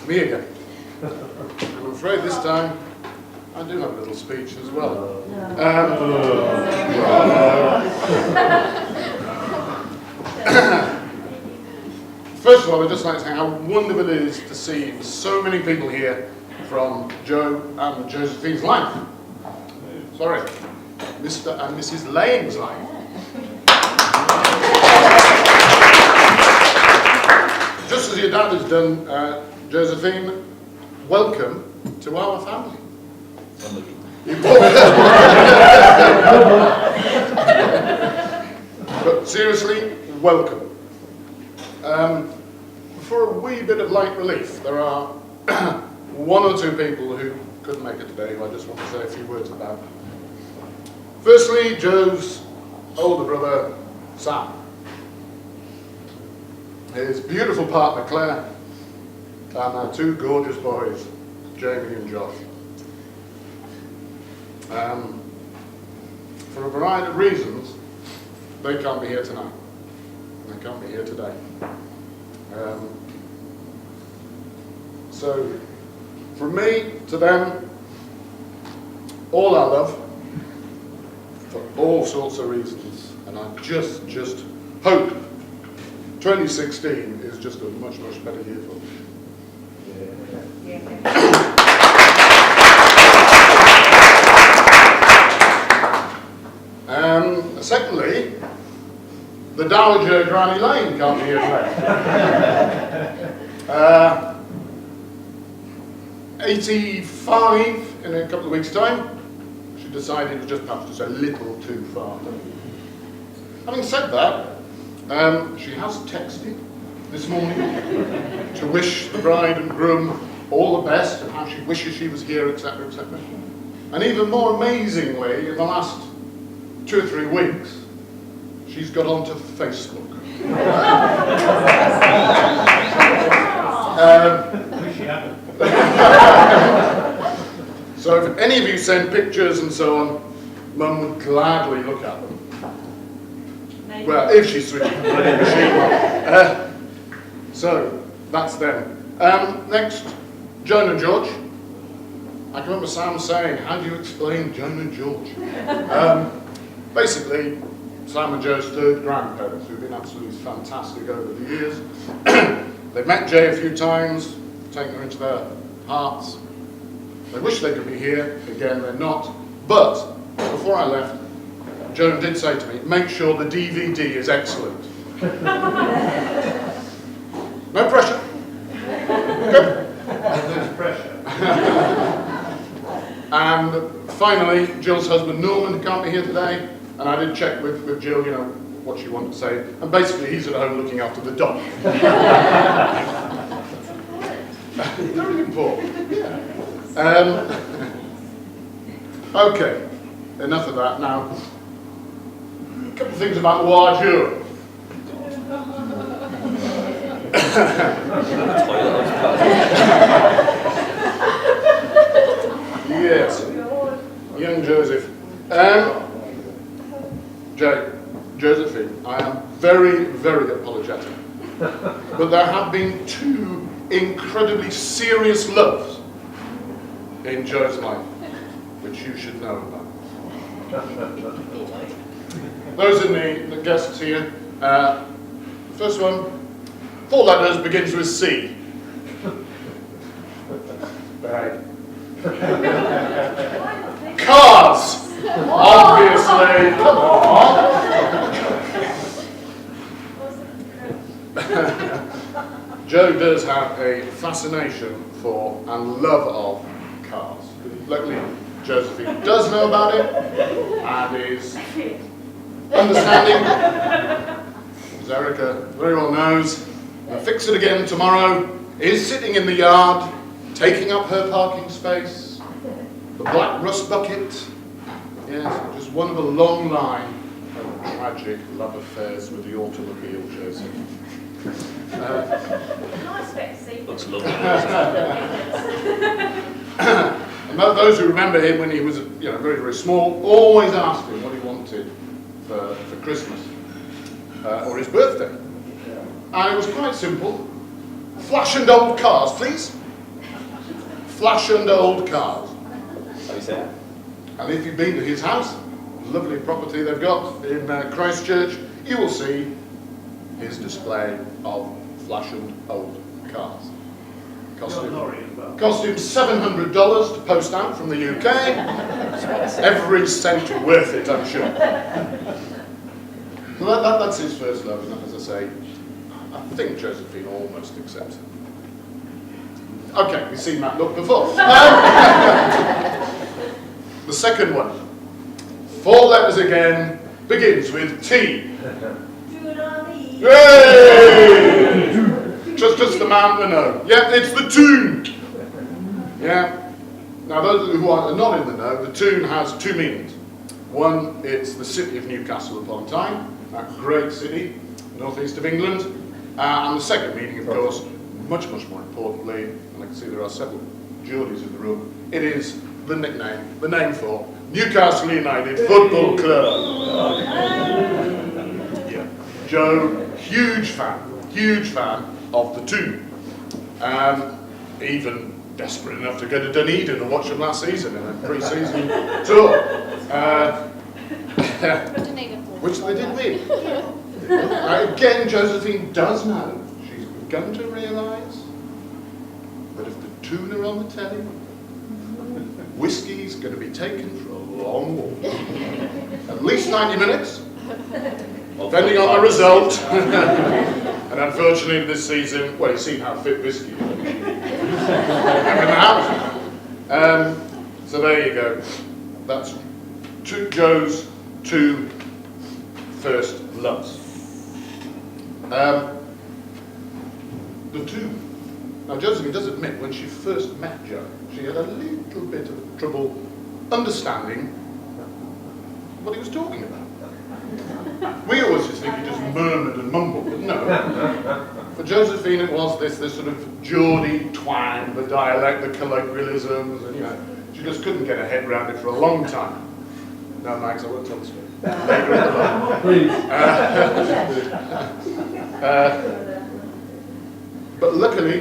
Me again. I'm afraid this time I do have a little speech as well. First of all, I'd just like to say how wonderful it is to see so many people here from Joe and Josephine's life. Sorry, Mr. and Mrs. Lane's life. Just as your dad has done, Josephine, welcome to our family. But seriously, welcome. For a wee bit of light relief, there are one or two people who couldn't make it today who I just want to say a few words about. Firstly, Joe's older brother, Sam. His beautiful partner, Claire, and our two gorgeous boys, Jamie and Josh. For a variety of reasons, they can't be here tonight. They can't be here today. So, from me to them, all our love, for all sorts of reasons, and I just hope 2016 is just a much better year for them. Secondly, the Dowager Granny Lane can't be here today. 85 in a couple of weeks' time. She decided it was just perhaps just a little too far. Having said that, she has texted this morning to wish the bride and groom all the best and how she wishes she was here, etc., etc. And even more amazingly, in the last 2 or 3 weeks, she's got onto Facebook. So if any of you send pictures and so on, Mum would gladly look at them. Maybe. Well, if she's switching, she will. So that's them. Next, Joan and George. I can remember Sam saying, "How do you explain Joan and George?" Basically, Sam and Joe's third grandparents, who've been absolutely fantastic over the years. They've met Jay a few times, taken her into their hearts. They wish they could be here. Again, they're not. But before I left, Joan did say to me, "Make sure the DVD is excellent." No pressure. Good. There's pressure. And finally, Jill's husband Norman can't be here today. And I did check with Jill, you know, what she wanted to say. And basically, he's at home looking after the dog. Very important. Okay, enough of that now. A couple of things about Wajur. Yes, young Joseph. Josephine, I am very apologetic. But there have been 2 incredibly serious loves in Joe's life, which you should know about. Those are the guests here. First one, 4 letters, begins with C. Bag. Cars! Obviously, come on! Joe does have a fascination for and love of cars. Luckily, Josephine does know about it and is understanding. As Erica very well knows, the Fix It Again tomorrow is sitting in the yard, taking up her parking space, the black rust bucket. Yes, just one of a long line of tragic love affairs with the automobile, Joseph. Looks lovely. And those who remember him when he was, you know, very small, always asked him what he wanted for Christmas or his birthday. And it was quite simple. Flash and old cars, please. fashioned old cars. How do you say that? And if you've been to his house, lovely property they've got in Christchurch, you will see his display of fashioned old cars. Cost him $700 to post out from the UK. Every cent worth it, I'm sure. Well, that's his first love, and as I say, I think Josephine almost accepts it. Okay, we've seen that look before. The second one, 4 letters again, begins with T. Yay! Just the man to know. Yeah, it's the Toon. Yeah. Now, those who are not in the know, the Toon has 2 meanings. One, it's the city of Newcastle upon Tyne, that great city, northeast of England. And the second meaning, of course, much more importantly, and I can see there are several Geordies in the room, it is the nickname, the name for Newcastle United Football Club. Yeah. Joe, huge fan of the Toon. Even desperate enough to go to Dunedin and watch them last season in a pre-season tour. Which they did win. Again, Josephine does know, she's begun to realise that if the Toon are on the telly, whiskey's going to be taken for a long walk. At least 90 minutes, depending on the result. And unfortunately this season, well, you've seen how fit whiskey is. Having the house. So there you go. That's Joe's 2 first loves. The Toon. Now Josephine does admit when she first met Joe, she had a little bit of trouble understanding what he was talking about. We always just think he just murmured and mumbled, but no. For Josephine it was this sort of Geordie twang, the dialect, the colloquialisms, and she just couldn't get her head around it for a long time. No, Max, I won't tell the story. Later in the but luckily,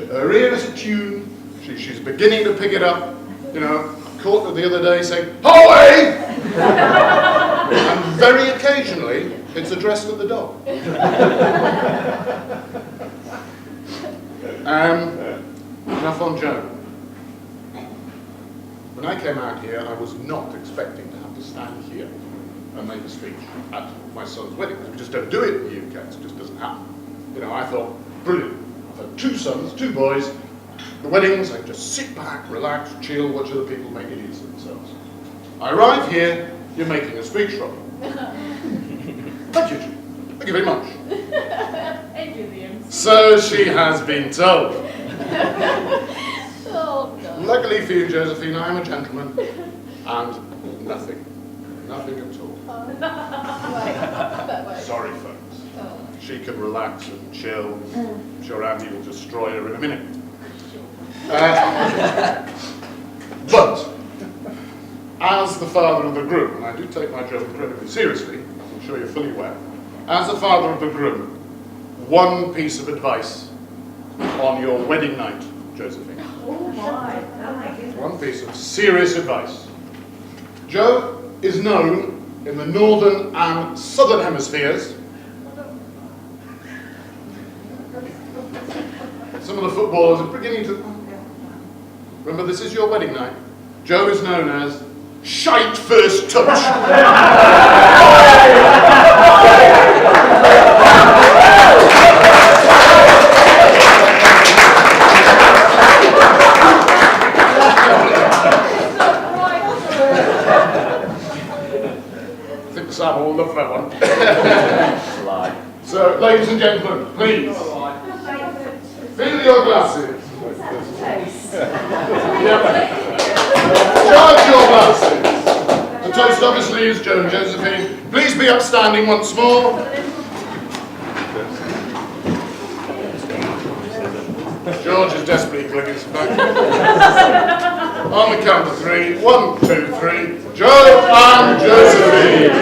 her ear is attuned. She's beginning to pick it up. I caught her the other day saying, "Hoey!" And very occasionally, it's addressed at the dog. Enough on Joe. When I came out here, I was not expecting to have to stand here and make a speech at my son's wedding. We just don't do it in the UK. It just doesn't happen. I thought, brilliant. I've had 2 sons, 2 boys. The weddings, I can just sit back, relax, chill, watch other people make idiots of themselves. I arrive here, you're making a speech from me. Thank you, Julie. Thank you very much. So she has been told. Oh, no. Luckily for you, Josephine, I am a gentleman, and nothing at all. Sorry, folks. She can relax and chill. I'm sure Andy will destroy her in a minute. But, as the father of the groom, and I do take my job incredibly seriously, as I'm sure you're fully aware, as the father of the groom, one piece of advice on your wedding night, Josephine. Oh my goodness. One piece of serious advice. Joe is known in the northern and southern hemispheres. Some of the footballers are beginning to... Remember, this is your wedding night. Joe is known as Shite First Touch. I think Sam will love that one. So, ladies and gentlemen, please, fill your glasses. Yep. Charge your glasses. The toast obviously is Joe and Josephine. Please be upstanding once more. George is desperately clinging some back. On the count of 3, 1, 2, 3. Joe and Josephine.